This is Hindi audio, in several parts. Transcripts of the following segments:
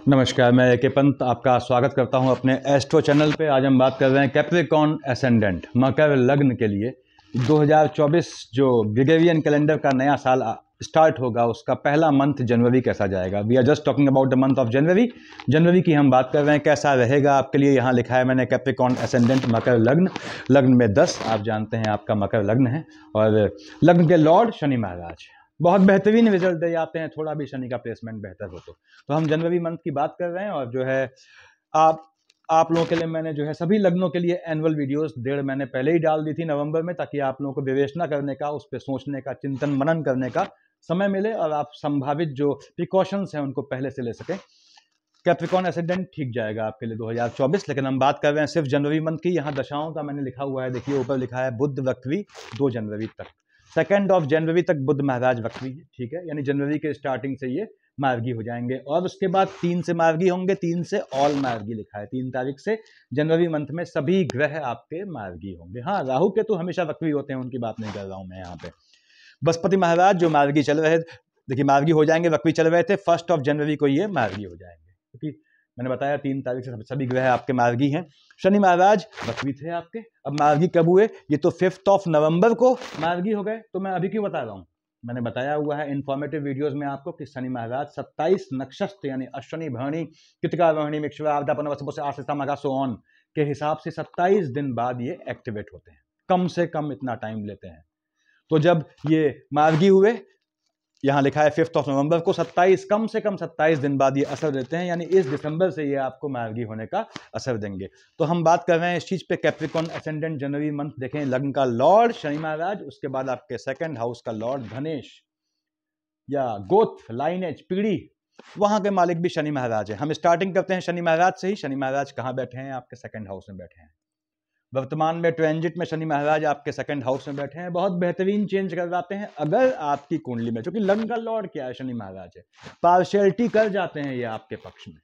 नमस्कार, मैं ए.के. पंत आपका स्वागत करता हूं अपने एस्ट्रो चैनल पे। आज हम बात कर रहे हैं कैप्रिकॉर्न एसेंडेंट मकर लग्न के लिए 2024 जो ग्रेगोरियन कैलेंडर का नया साल स्टार्ट होगा, उसका पहला मंथ जनवरी कैसा जाएगा। We are just talking about the month of January की हम बात कर रहे हैं। कैसा रहेगा आपके लिए, यहाँ लिखा है मैंने कैप्रिकॉर्न एसेंडेंट मकर लग्न में 10। आप जानते हैं आपका मकर लग्न है और लग्न के लॉर्ड शनि महाराज बहुत बेहतरीन रिजल्ट दे जाते हैं, थोड़ा भी शनि का प्लेसमेंट बेहतर हो तो हम जनवरी मंथ की बात कर रहे हैं। और जो है आप लोगों के लिए मैंने जो है सभी लग्नों के लिए एनुअल वीडियोस 1.5 महीने पहले ही डाल दी थी नवंबर में, ताकि आप लोगों को विवेचना करने का, उस पर सोचने का, चिंतन मनन करने का समय मिले और आप संभावित जो प्रिकॉशंस हैं उनको पहले से ले सकें। कैप्रिकॉर्न एसेंडेंट ठीक जाएगा आपके लिए 2024, लेकिन हम बात कर रहे हैं सिर्फ जनवरी मंथ की। यहाँ दशाओं का मैंने लिखा हुआ है, देखिए ऊपर लिखा है बुध वक्री 2 जनवरी तक, 2 जनवरी तक बुध महाराज वक्री है, ठीक है। यानी जनवरी के स्टार्टिंग से ये मार्गी हो जाएंगे और उसके बाद 3 से मार्गी होंगे, 3 से ऑल मार्गी लिखा है। 3 तारीख से जनवरी मंथ में सभी ग्रह आपके मार्गी होंगे। हाँ, राहु केतु हमेशा वक्री होते हैं, उनकी बात नहीं कर रहा हूं मैं यहाँ पे। बृहस्पति महाराज जो मार्गी चल रहे, देखिए मार्गी हो जाएंगे, वक्री चल रहे थे, 1 जनवरी को ये मार्गी हो जाएंगे, क्योंकि मैंने बताया 3 तारीख से सभी ग्रह आपके मार्गी हैं। शनि महाराज वक्री थे आपके, अब मार्गी कब हुए, ये तो 5 नवंबर को मार्गी हो गए। तो मैं अभी क्यों बता रहा हूँ, मैंने बताया हुआ है इन्फॉर्मेटिव वीडियोस में आपको कि शनि महाराज 27 नक्षत्र यानी अश्विनी, भरणी, कृतिका, रोहिणी, मृगशिरा, आद्रा, पुनर्वसु, आश्लेषा, मघा, सो ऑन के हिसाब से 27 दिन बाद ये एक्टिवेट होते हैं, कम से कम इतना टाइम लेते हैं। तो जब ये मार्गी हुए, यहाँ लिखा है 5 नवंबर को, 27 कम से कम 27 दिन बाद ये असर देते हैं, यानी इस दिसंबर से ये आपको मार्गी होने का असर देंगे। तो हम बात कर रहे हैं इस चीज पे। कैप्रिकॉर्न एसेंडेंट जनवरी मंथ देखें, लग्न का लॉर्ड शनि महाराज, उसके बाद आपके 2nd हाउस का लॉर्ड धनेश या गोत्र, लाइनेज, पीढ़ी, वहां के मालिक भी शनि महाराज है। हम स्टार्टिंग करते हैं शनि महाराज से ही। शनि महाराज कहाँ बैठे हैं, आपके 2nd हाउस में बैठे हैं। वर्तमान में ट्रांजिट में शनि महाराज आपके 2nd हाउस में बैठे हैं, बहुत बेहतरीन चेंज कर जाते हैं अगर आपकी कुंडली में, क्योंकि लग्न का लॉर्ड क्या है, शनि महाराज है, पार्शियलिटी कर जाते हैं ये आपके पक्ष में,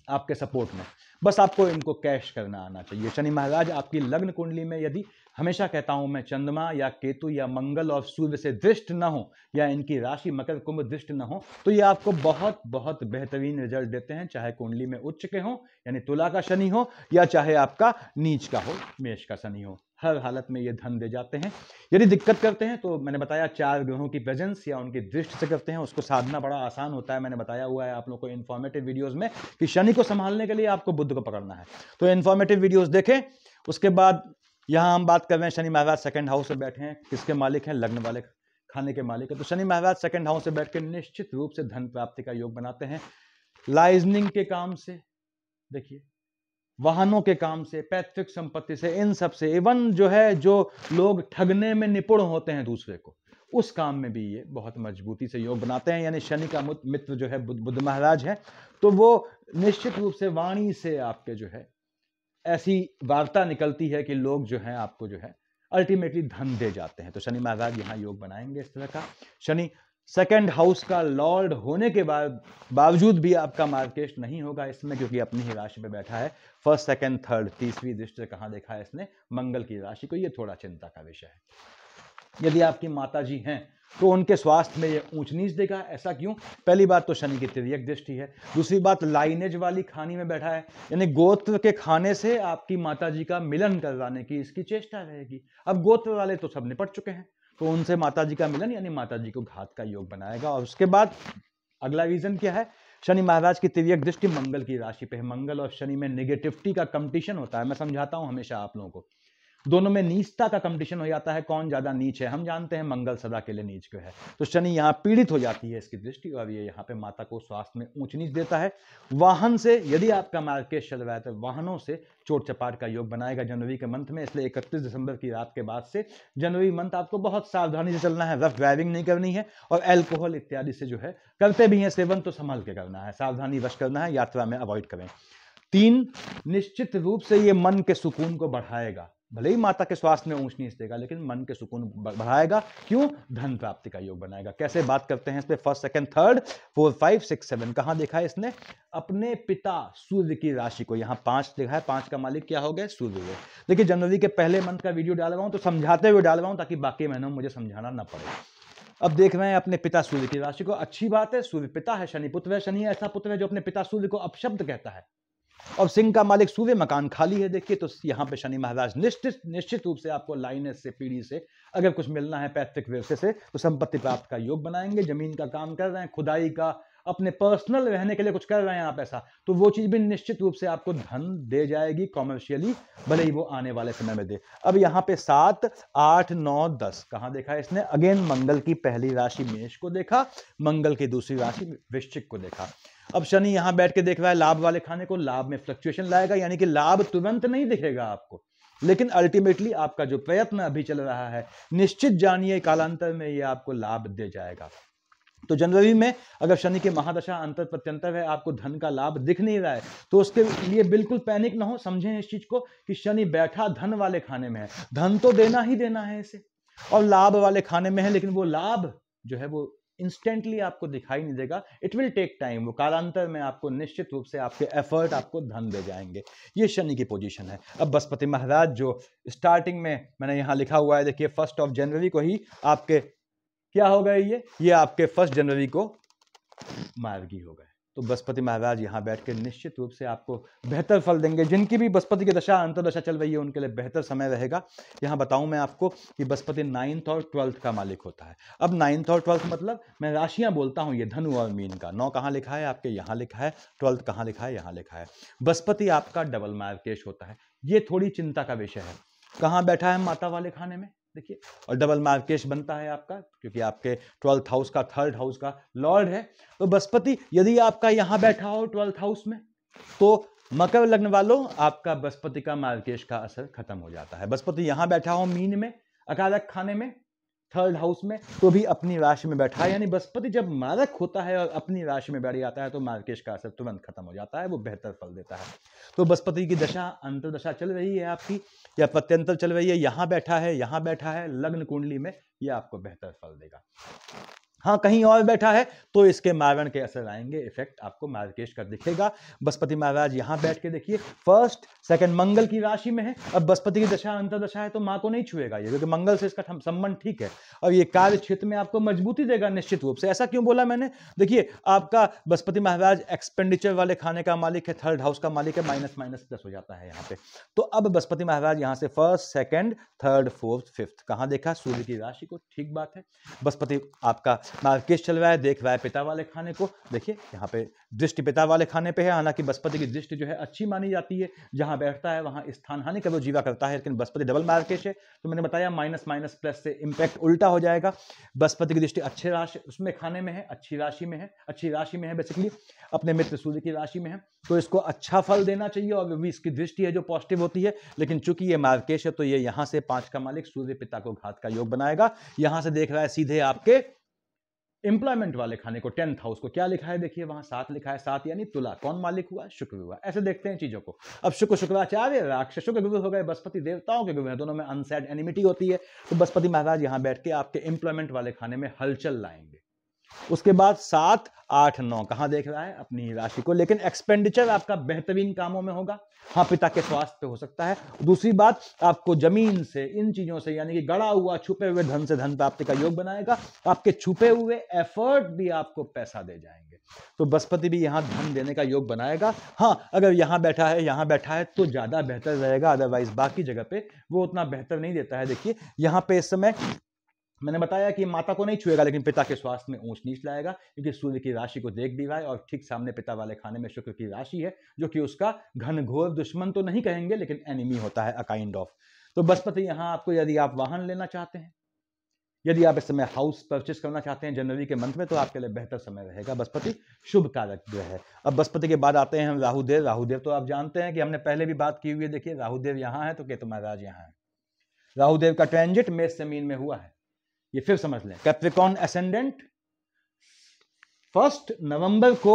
आपके सपोर्ट में। बस आपको इनको कैश करना आना चाहिए। शनि महाराज आपकी लग्न कुंडली में यदि, हमेशा कहता हूं मैं, चंद्रमा या केतु या मंगल और सूर्य से दृष्ट न हो, या इनकी राशि मकर कुंभ दृष्ट न हो, तो ये आपको बहुत बहुत बेहतरीन रिजल्ट देते हैं, चाहे कुंडली में उच्च के हो यानी तुला का शनि हो, या चाहे आपका नीच का हो, मेष का शनि हो, हर हालत में ये धन दे जाते हैं। यदि दिक्कत करते हैं तो मैंने बताया 4 ग्रहों की प्रेजेंस या उनकी दृष्टि से करते हैं, उसको साधना बड़ा आसान होता है। मैंने बताया हुआ है आप लोगों को इन्फॉर्मेटिव वीडियोस में कि शनि को संभालने के लिए आपको बुध को पकड़ना है, तो इन्फॉर्मेटिव वीडियोस देखें। उसके बाद यहाँ हम बात कर रहे हैं शनि महाराज 2nd हाउस में बैठे हैं, किसके मालिक हैं, लग्न वाले खाने के मालिक है। तो शनि महाराज 2nd हाउस से बैठ के निश्चित रूप से धन प्राप्ति का योग बनाते हैं, लाइजनिंग के काम से, देखिए वाहनों के काम से, पैतृक संपत्ति से, इन सब से, इवन जो है जो लोग ठगने में निपुण होते हैं दूसरे को, उस काम में भी ये बहुत मजबूती से योग बनाते हैं। यानी शनि का मित्र जो है बुध महाराज है, तो वो निश्चित रूप से वाणी से आपके जो है ऐसी वार्ता निकलती है कि लोग जो है आपको जो है अल्टीमेटली धन दे जाते हैं। तो शनि महाराज यहाँ योग बनाएंगे इस तरह का। शनि 2nd हाउस का लॉर्ड होने के बावजूद भी आपका मार्केश नहीं होगा इसमें, क्योंकि अपनी ही राशि पे बैठा है। 1st, 2nd, 3rd, तीसरी दृष्टि से कहाँ देखा है इसने, मंगल की राशि को। ये थोड़ा चिंता का विषय है। यदि आपकी माता जी हैं तो उनके स्वास्थ्य में ये ऊंच नीच देगा। ऐसा क्यों? पहली बात तो शनि की तिर्यक दृष्टि है, दूसरी बात लाइनेज वाली खानी में बैठा है, यानी गोत्र के खाने से आपकी माता जी का मिलन करवाने की इसकी चेष्टा रहेगी। अब गोत्र वाले तो सब निपट चुके हैं, तो उनसे माता जी का मिलन यानी माता जी को घात का योग बनाएगा। और उसके बाद अगला रीजन क्या है, शनि महाराज की तिर्यक दृष्टि मंगल की राशि पे है। मंगल और शनि में नेगेटिविटी का कंपटीशन होता है, मैं समझाता हूं हमेशा आप लोगों को। दोनों में नीचता का कंपटीशन हो जाता है, कौन ज्यादा नीच है। हम जानते हैं मंगल सदा के लिए नीच क्यों है, तो शनि यहाँ पीड़ित हो जाती है इसकी दृष्टि, और ये यहाँ पे माता को स्वास्थ्य में ऊंच नीच देता है। वाहन से यदि आपका मार्केट चल रहा है तो वाहनों से चोट चपाट का योग बनाएगा जनवरी के मंथ में। इसलिए 31 दिसंबर की रात के बाद से जनवरी मंथ आपको बहुत सावधानी से चलना है, रफ ड्राइविंग नहीं करनी है, और अल्कोहल इत्यादि से जो है करते भी हैं सेवन तो संभल के करना है, सावधानी वश करना है, यात्रा में अवॉइड करें। 3, निश्चित रूप से ये मन के सुकून को बढ़ाएगा, भले ही माता के स्वास्थ्य में ऊंच नीच देगा, लेकिन मन के सुकून बढ़ाएगा। क्यों? धन प्राप्ति का योग बनाएगा। कैसे? बात करते हैं इस पे। 1st, 2nd, 3rd, 4, 5, 6, 7 कहां देखा है इसने, अपने पिता सूर्य की राशि को। यहां 5 देखा है, 5 का मालिक क्या हो गए, सूर्य हुए। देखिए जनवरी के पहले मंथ का वीडियो डाल रहा हूं तो समझाते हुए डाल रहा हूं, ताकि बाकी महीनों में मुझे समझाना ना पड़े। अब देख रहे हैं अपने पिता सूर्य की राशि को, अच्छी बात है, सूर्य पिता है, शनि पुत्र है, शनि ऐसा पुत्र है जो अपने पिता सूर्य को अपशब्द कहता है, और सिंह का मालिक सूर्य, मकान खाली है देखिए, तो यहाँ पे शनि महाराज निश्चित रूप से आपको लाइनेज से, पीढ़ी से अगर कुछ मिलना है पैतृक व्यवसाय से, तो संपत्ति प्राप्त का योग बनाएंगे। जमीन का काम कर रहे हैं, खुदाई का, अपने पर्सनल रहने के लिए कुछ कर रहे हैं आप ऐसा, तो वो चीज भी निश्चित रूप से आपको धन दे जाएगी कॉमर्शियली, भले ही वो आने वाले समय में दे। अब यहाँ पे 7, 8, 9, 10 कहां देखा है इसने? अगेन मंगल की पहली राशि मेष को देखा, मंगल की दूसरी राशि वृश्चिक को देखा। अब शनि यहां बैठ के देख रहा है लाभ वाले खाने को, लाभ में फ्लक्चुएशन लाएगा, यानी कि लाभ तुरंत नहीं दिखेगा आपको, लेकिन अल्टीमेटली आपका जो प्रयत्न अभी चल रहा है, निश्चित जानिए कालांतर में ये आपको लाभ दे जाएगा। तो जनवरी में अगर शनि के महादशा अंतर प्रत्यंतर है, आपको धन का लाभ दिख नहीं रहा है, तो उसके लिए बिल्कुल पैनिक ना हो, समझें इस चीज को कि शनि बैठा धन वाले खाने में है, धन तो देना ही देना है इसे, और लाभ वाले खाने में है, लेकिन वो लाभ जो है वो इंस्टेंटली आपको दिखाई नहीं देगा, इट विल टेक टाइम, वो कालांतर में आपको निश्चित रूप से आपके एफर्ट आपको धन दे जाएंगे। ये शनि की पोजीशन है। अब बृहस्पति महाराज जो स्टार्टिंग में मैंने यहां लिखा हुआ है देखिए 1 जनवरी को ही आपके क्या हो गए, ये आपके 1 जनवरी को मार्गी हो गए। तो बृहस्पति महाराज यहाँ बैठ के निश्चित रूप से आपको बेहतर फल देंगे। जिनकी भी बृहस्पति की दशा अंतर्दशा चल रही है उनके लिए बेहतर समय रहेगा। यहाँ बताऊं मैं आपको कि बृहस्पति 9th और 12th का मालिक होता है। अब 9th और 12th मतलब मैं राशियां बोलता हूं, ये धनु और मीन का 9 कहाँ लिखा है आपके, यहाँ लिखा है, 12th कहाँ लिखा है, यहाँ लिखा है। बृहस्पति आपका डबल मार्केश होता है, ये थोड़ी चिंता का विषय है। कहाँ बैठा है? माता वाले खाने में देखिए, और डबल मार्केश बनता है आपका क्योंकि आपके 12th हाउस का 3rd हाउस का लॉर्ड है। तो बृहस्पति यदि आपका यहां बैठा हो 12th हाउस में, तो मकर लग्न वालों आपका बृहस्पति का मार्केश का असर खत्म हो जाता है। बृहस्पति यहां बैठा हो मीन में, अकारक खाने में, 3rd हाउस में, तो भी अपनी राशि में बैठा है, यानी बृहस्पति जब मारक होता है और अपनी राशि में बैठ जाता है तो मार्केश का असर तुरंत खत्म हो जाता है, वो बेहतर फल देता है। तो बृहस्पति की दशा अंतर्दशा चल रही है आपकी या प्रत्यंतर चल रही है, यहां बैठा है, यहां बैठा है लग्न कुंडली में, यह आपको बेहतर फल देगा। हाँ, कहीं और बैठा है तो इसके मारण के असर आएंगे, इफेक्ट आपको मार्केश का दिखेगा। बृहस्पति महाराज यहां बैठ के देखिए 1st, 2nd मंगल की राशि में है। अब बृहस्पति की दशा अंतर्दशा है तो मां को नहीं छुएगा ये, क्योंकि मंगल से इसका संबंध ठीक है, और ये कार्य क्षेत्र में आपको मजबूती देगा निश्चित रूप से। ऐसा क्यों बोला मैंने? देखिए आपका बृहस्पति महाराज एक्सपेंडिचर वाले खाने का मालिक है, 3rd हाउस का मालिक है, -+ हो जाता है यहाँ पे। तो अब बृहस्पति महाराज यहाँ से 1st, 2nd, 3rd, 4th, 5th कहाँ देखा? सूर्य की राशि को, ठीक बात है। बृहस्पति आपका मार्केश चल रहा है, देख रहा है पिता वाले खाने को, देखिए यहाँ पे दृष्टि पिता वाले खाने पे है। हालांकि बृहस्पति की दृष्टि जो है अच्छी मानी जाती है, जहां बैठता है वहां स्थान हानि का वो जीवा करता है, लेकिन बृहस्पति डबल मार्केश है तो मैंने बताया माइनस से इंपैक्ट उल्टा हो जाएगा। बृहस्पति की दृष्टि अच्छे राशि उसमें खाने में है, अच्छी राशि में है, बेसिकली अपने मित्र सूर्य की राशि में है, तो इसको अच्छा फल देना चाहिए, और भी इसकी दृष्टि है जो पॉजिटिव होती है। लेकिन चूंकि ये मार्केश है तो ये यहां से 5 का मालिक सूर्य पिता को घात का योग बनाएगा। यहां से देख रहा है सीधे आपके एम्प्लॉयमेंट वाले खाने को, 10th हाउस को। क्या लिखा है देखिए, वहां 7 लिखा है, 7 यानी तुला। कौन मालिक हुआ? शुक्र हुआ। ऐसे देखते हैं चीजों को। अब शुक्राचार्य राक्षसों के गुरु हो गए, बृहस्पति देवताओं के गुरु हैं, दोनों में अनसेड एनिमिटी होती है। तो बृहस्पति महाराज यहां बैठ के आपके एम्प्लॉयमेंट वाले खाने में हलचल लाएंगे। उसके बाद 7, 8, 9 कहां देख रहा है? अपनी राशि को। लेकिन एक्सपेंडिचर आपका बेहतरीन कामों में होगा। हाँ, पिता के स्वास्थ्य पे हो सकता है। दूसरी बात, आपको जमीन से, इन चीजों से, यानी कि गड़ा हुआ छुपे हुए धन से धन प्राप्ति का योग बनाएगा। आपके छुपे हुए एफर्ट भी आपको पैसा दे जाएंगे। तो बृहस्पति भी यहां धन देने का योग बनाएगा। हाँ, अगर यहां बैठा है तो ज्यादा बेहतर रहेगा, अदरवाइज बाकी जगह पे वो उतना बेहतर नहीं देता है। देखिए यहां पे इस समय मैंने बताया कि माता को नहीं छुएगा, लेकिन पिता के स्वास्थ्य में ऊंच नीच लाएगा, क्योंकि सूर्य की राशि को देख भी रहा है, और ठीक सामने पिता वाले खाने में शुक्र की राशि है, जो कि उसका घनघोर दुश्मन तो नहीं कहेंगे, लेकिन एनिमी होता है, अ काइंड ऑफ। तो बृहस्पति यहां आपको, यदि आप वाहन लेना चाहते हैं, यदि आप इस समय हाउस परचेस करना चाहते हैं जनवरी के मंथ में, तो आपके लिए बेहतर समय रहेगा। बृहस्पति शुभ कारक ग्रह है। अब बृहस्पति के बाद आते हैं हम राहुदेव। राहुदेव तो आप जानते हैं कि हमने पहले भी बात की हुई है। देखिए राहुदेव यहां है तो केतु महाराज यहां है। राहुदेव का ट्रांजिट मेष से मीन में हुआ है, ये फिर समझ लें। कैप्रिकॉर्न एसेंडेंट, 1 नवंबर को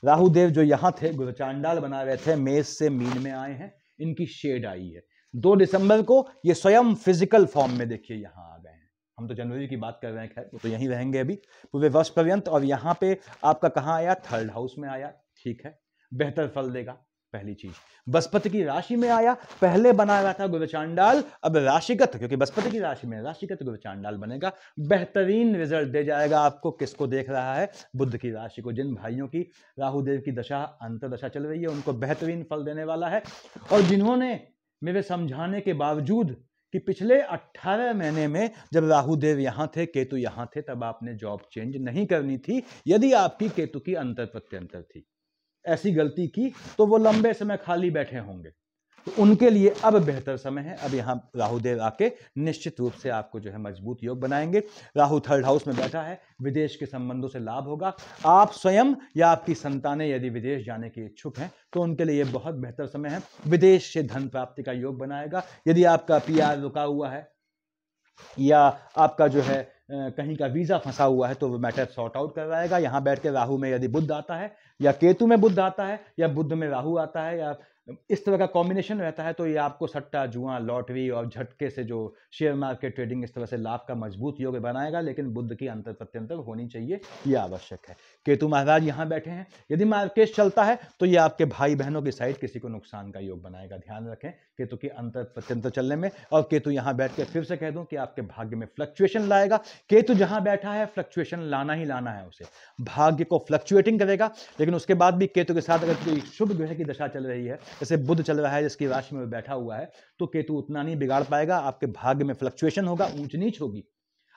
राहुदेव जो यहां थे, गुरचांडाल बना रहे थे, मेष से मीन में आए हैं, इनकी शेड आई है। 2 दिसंबर को ये स्वयं फिजिकल फॉर्म में देखिए यहां आ गए हैं। हम तो जनवरी की बात कर रहे हैं, खैर वो तो यहीं रहेंगे अभी पूरे वर्ष पर्यंत। और यहां पे आपका कहां आया? 3rd हाउस में आया, ठीक है, बेहतर फल देगा। पहली चीज। बृहस्पति की राशि में आया, पहले बना रहा था गुरुचांडाल, अब राशिगत, क्योंकि बृहस्पति की राशि में राशिगत गुरुचांडाल बनेगा, बेहतरीन रिजल्ट दे जाएगा आपको। किसको देख रहा है? बुध की राशि को। जिन भाइयों की राहुदेव की दशा अंतर्दशा चल रही है उनको बेहतरीन फल देने वाला है। और जिन्होंने मेरे समझाने के बावजूद कि पिछले 18 महीने में जब राहुदेव यहां थे, केतु यहां थे, तब आपने जॉब चेंज नहीं करनी थी यदि आपकी केतु की अंतर प्रत्यंतर थी, ऐसी गलती की तो वो लंबे समय खाली बैठे होंगे। तो उनके लिए अब बेहतर समय है। अब यहां राहुदेव आके निश्चित रूप से आपको जो है मजबूत योग बनाएंगे। राहु थर्ड हाउस में बैठा है, विदेश के संबंधों से लाभ होगा। आप स्वयं या आपकी संतानें यदि विदेश जाने के इच्छुक हैं तो उनके लिए बहुत बेहतर समय है। विदेश से धन प्राप्ति का योग बनाएगा। यदि आपका पीआर रुका हुआ है या आपका जो है कहीं का वीजा फंसा हुआ है तो वो मैटर सॉर्ट आउट करवाएगा। यहां बैठ के राहु में यदि बुध आता है या केतु में बुध आता है या बुध में राहु आता है या इस तरह का कॉम्बिनेशन रहता है तो ये आपको सट्टा, जुआ, लॉटरी और झटके से जो शेयर मार्केट ट्रेडिंग इस तरह से लाभ का मजबूत योग बनाएगा। लेकिन बुध की अंतर प्रत्यंतर होनी चाहिए, यह आवश्यक है। केतु महाराज यहां बैठे हैं, यदि मार्केट चलता है तो ये आपके भाई बहनों की साइड किसी को नुकसान का योग बनाएगा। ध्यान रखें केतु की अंतर प्रत्यंतर चलने में। और केतु यहां बैठ के फिर से कह दूं कि आपके भाग्य में फ्लक्चुएशन लाएगा। केतु जहां बैठा है फ्लक्चुएशन लाना ही लाना है, उसे भाग्य को फ्लक्चुएटिंग करेगा। लेकिन उसके बाद भी केतु के साथ अगर कोई शुभ ग्रह की दशा चल रही है, जैसे बुध चल रहा है जिसकी राशि में बैठा हुआ है, तो केतु उतना नहीं बिगाड़ पाएगा। आपके भाग्य में फ्लक्चुएशन होगा, ऊंच नीच होगी,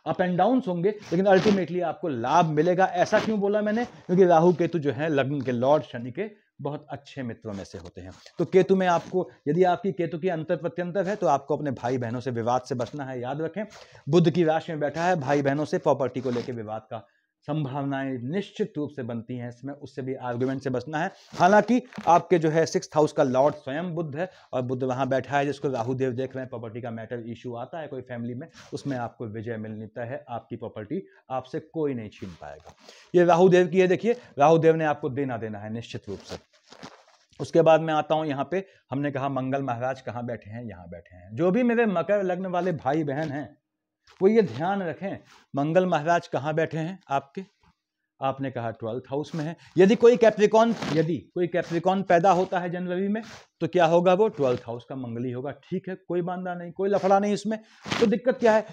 अप एंड डाउन होंगे, लेकिन अल्टीमेटली आपको लाभ मिलेगा। ऐसा क्यों बोला मैंने? क्योंकि राहु केतु जो है लग्न के लॉर्ड शनि के बहुत अच्छे मित्रों में से होते हैं। तो केतु में आपको, यदि आपकी केतु की अंतर प्रत्यंतर है तो आपको अपने भाई बहनों से विवाद से बचना है। याद रखें, बुध की राशि में बैठा है, भाई बहनों से प्रॉपर्टी को लेकर विवाद का संभावनाएं निश्चित रूप से बनती हैं इसमें, उससे भी आर्गुमेंट से बचना है। हालांकि आपके जो है 6th हाउस का लॉर्ड स्वयं बुध है और बुध वहां बैठा है जिसको राहुदेव देख रहे हैं। प्रॉपर्टी का मैटर इशू आता है कोई फैमिली में, उसमें आपको विजय मिलनी तय है। आपकी प्रॉपर्टी आपसे कोई नहीं छीन पाएगा। ये राहुदेव की है, देखिए राहुदेव ने आपको देना देना है निश्चित रूप से। उसके बाद मैं आता हूं, यहाँ पे हमने कहा मंगल महाराज कहाँ बैठे हैं, यहाँ बैठे हैं। जो भी मेरे मकर लग्न वाले भाई बहन हैं वो ये ध्यान रखें, मंगल महाराज कहाँ बैठे हैं आपके? आपने कहा 12th हाउस में है। यदि कोई कैप्रिकॉन पैदा होता है जनवरी में तो क्या होगा? वो 12th हाउस का मंगल ही होगा। ठीक है, कोई बांधा नहीं, कोई लफड़ा नहीं इसमें। तो दिक्कत क्या है?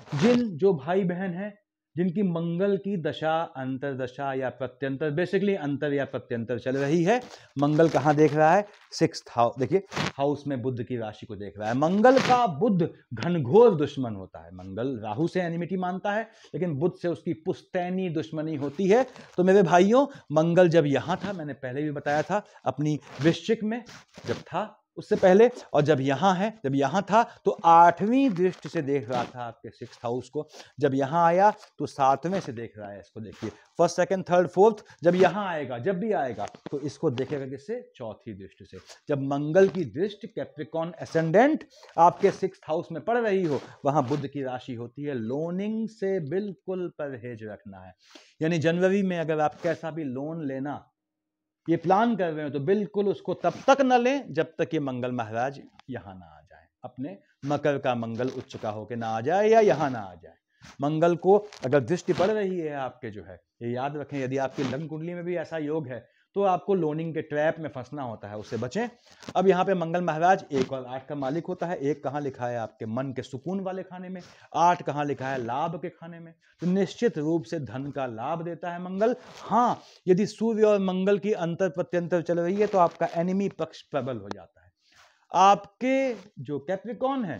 जो भाई बहन हैं जिनकी मंगल की दशा, अंतरदशा या प्रत्यंतर, बेसिकली अंतर या प्रत्यंतर चल रही है, मंगल कहाँ देख रहा है? 6th house. देखिए हाउस में बुध की राशि को देख रहा है। मंगल का बुध घनघोर दुश्मन होता है। मंगल राहु से एनिमिटी मानता है लेकिन बुध से उसकी पुश्तैनी दुश्मनी होती है। तो मेरे भाइयों, मंगल जब यहां था, मैंने पहले भी बताया था अपनी वृश्चिक में जब था उससे पहले, और जब यहां है, जब यहां था तो 8वीं दृष्टि से देख रहा था आपके 6th हाउस को। जब यहां आया तो 7वें से देख रहा है इसको। देखिए फर्स्ट, सेकंड, थर्ड, फोर्थ, जब यहां आएगा, जब भी आएगा तो इसको देखेगा किससे? 4थी दृष्टि से। जब मंगल की दृष्टि कैप्रिकॉन एसेंडेंट आपके 6th हाउस में पड़ रही हो, वहां बुध की राशि होती है। लोनिंग से बिल्कुल परहेज रखना है। यानी जनवरी में अगर आप कैसा भी लोन लेना ये प्लान कर रहे हो तो बिल्कुल उसको तब तक न लें जब तक ये मंगल महाराज यहां ना आ जाए, अपने मकर का मंगल उच्च का होके ना आ जाए या यहां ना आ जाए। मंगल को अगर दृष्टि पड़ रही है आपके जो है, ये याद रखें, यदि आपकी लग्न कुंडली में भी ऐसा योग है तो आपको लोनिंग के ट्रैप में फंसना होता है, उससे बचें। अब यहाँ पे मंगल महाराज 1 और 8 का मालिक होता है। 1 कहाँ लिखा है? आपके मन के सुकून वाले खाने में। 8 कहाँ लिखा है? लाभ के खाने में। तो निश्चित रूप से धन का लाभ देता है मंगल। हाँ, यदि सूर्य और मंगल की अंतर प्रत्यंतर चल रही है तो आपका एनिमी पक्ष प्रबल हो जाता है। आपके जो कैप्रिकॉन है,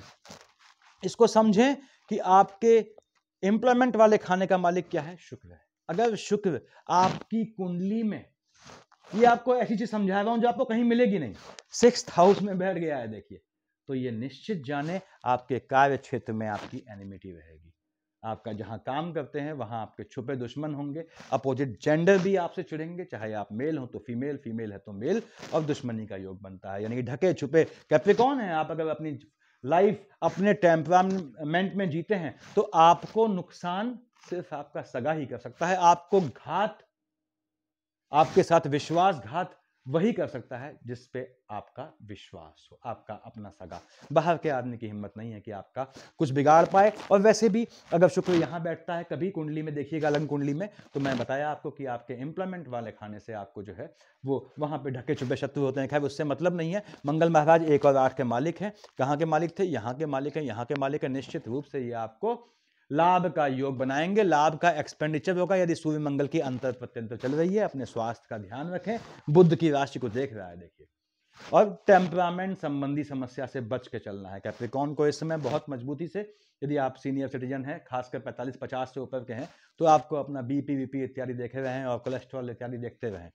इसको समझें कि आपके एम्प्लॉयमेंट वाले खाने का मालिक क्या है? शुक्र है। अगर शुक्र आपकी कुंडली में, ये आपको ऐसी चीज समझा रहा हूं जो आपको कहीं मिलेगी नहीं, 6th हाउस में बैठ गया है, देखिए, तो ये निश्चित जाने आपके कार्य क्षेत्र में आपकी एनिमिटी रहेगी। आपका जहां काम करते हैं वहां आपके छुपे दुश्मन होंगे। अपोजिट जेंडर भी आपसे चिढ़ेंगे, चाहे आप मेल हो तो फीमेल, फीमेल है तो मेल, और दुश्मनी का योग बनता है। यानी कि ढके छुपे कैप्रिकॉन है आप, अगर अपनी लाइफ अपने टेम्परामेंट में जीते हैं तो आपको नुकसान सिर्फ आपका सगा ही कर सकता है। आपको घात, आपके साथ विश्वासघात वही कर सकता है जिस पे आपका विश्वास हो, आपका अपना सगा। बाहर के आदमी की हिम्मत नहीं है कि आपका कुछ बिगाड़ पाए। और वैसे भी अगर शुक्र यहां बैठता है कभी कुंडली में, देखिएगा लग्न कुंडली में, तो मैं बताया आपको कि आपके इंप्लॉयमेंट वाले खाने से आपको जो है वो वहां पे ढके छुपे शत्रु होते हैं। खैर उससे मतलब नहीं है। मंगल महाराज 1 और 8 के मालिक हैं। कहां के मालिक थे? यहां के मालिक हैं, यहां के मालिक है। निश्चित रूप से ये आपको लाभ का योग बनाएंगे, लाभ का एक्सपेंडिचर होगा। यदि सूर्य मंगल की अंतर प्रत्यंतर चल रही है, अपने स्वास्थ्य का ध्यान रखें। बुध की राशि को देख रहा है, देखिए। और टेम्परामेंट संबंधी समस्या से बच के चलना है कैप्रिकॉर्न को इस समय बहुत मजबूती से। यदि आप सीनियर सिटीजन हैं, खासकर 45-50 से ऊपर के हैं, तो आपको अपना बीपी वीपी इत्यादि देखे रहें और कोलेस्ट्रॉल इत्यादि देखते रहें।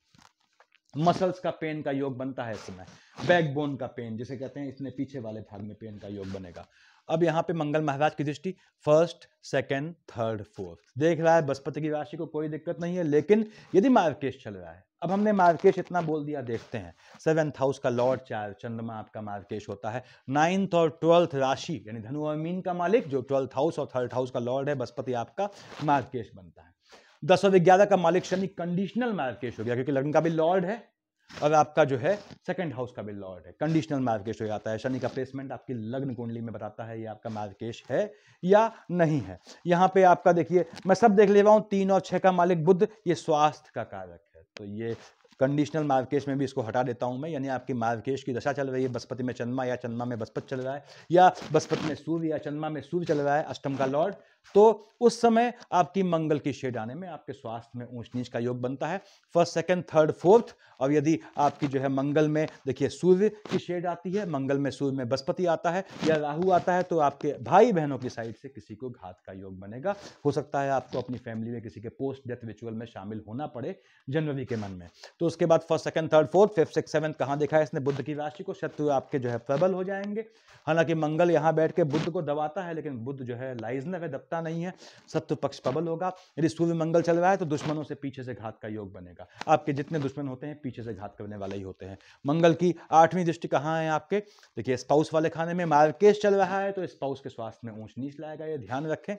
मसल्स का पेन का योग बनता है इस समय। बैकबोन का पेन जिसे कहते हैं, इसमें पीछे वाले भाग में पेन का योग बनेगा। अब यहाँ पे मंगल महाराज की दृष्टि 1st, 2nd, 3rd, 4th देख रहा है। बृहस्पति की राशि को कोई दिक्कत नहीं है, लेकिन यदि मार्केश चल रहा है, अब हमने मार्केश इतना बोल दिया, देखते हैं। 7th हाउस का लॉर्ड 4 चंद्रमा आपका मार्केश होता है। 9th और 12th राशि यानी धनु और मीन का मालिक जो 12th हाउस और 3rd हाउस का लॉर्ड है बृहस्पति, आपका मार्केश बनता है। 10 और 11 का मालिक शनि कंडीशनल मार्केश हो गया, क्योंकि लग्न का भी लॉर्ड है और आपका जो है 2nd हाउस का भी लॉर्ड है। कंडीशनल मार्केश हो जाता है। शनि का प्लेसमेंट आपकी लग्न कुंडली में बताता है ये आपका मार्केश है या नहीं है। यहाँ पे आपका देखिए, मैं सब देख ले रहा हूँ। 3 और 6 का मालिक बुध, ये स्वास्थ्य का कारक है, तो ये कंडीशनल मार्केश में भी इसको हटा देता हूं मैं। यानी आपकी मार्केश की दशा चल रही है, बृहस्पति में चंद्रमा या चंद्रमा में बृहस्पति चल रहा है, या बृहस्पति में सूर्य या चंद्रमा में सूर्य चल रहा है, अष्टम का लॉर्ड, तो उस समय आपकी मंगल की शेड आने में आपके स्वास्थ्य में ऊंच नीच का योग बनता है। 1st, 2nd, 3rd, 4th। और यदि आपकी जो है मंगल में देखिए सूर्य की शेड आती है, मंगल में सूर्य में बृहस्पति आता है या राहु आता है, तो आपके भाई बहनों की साइड से किसी को घात का योग बनेगा। हो सकता है आपको अपनी फैमिली में किसी के पोस्ट डेथ रिचुअल में शामिल होना पड़े जनवरी के मन में। तो उसके बाद 1st, 2nd, 3rd, 4th, 5th, 6th, 7th कहां देखा है इसने? बुध की राशि को। शत्रु आपके जो है प्रबल हो जाएंगे। हालांकि मंगल यहां बैठ के बुध को दबाता है, लेकिन बुध जो है लाइजनर है, दबता नहीं है। शत्रु पक्ष प्रबल होगा। यदि सूर्य मंगल चल रहा है तो दुश्मनों से पीछे से घात का योग बनेगा। आपके जितने दुश्मन होते हैं पीछे से घात करने वाले ही होते हैं। मंगल की 8वीं दृष्टि कहां है आपके? देखिए स्पाउस वाले खाने में मार्केश चल रहा है, तो स्पाउस के स्वास्थ्य में ऊंच नीच लाएगा, ये ध्यान रखें।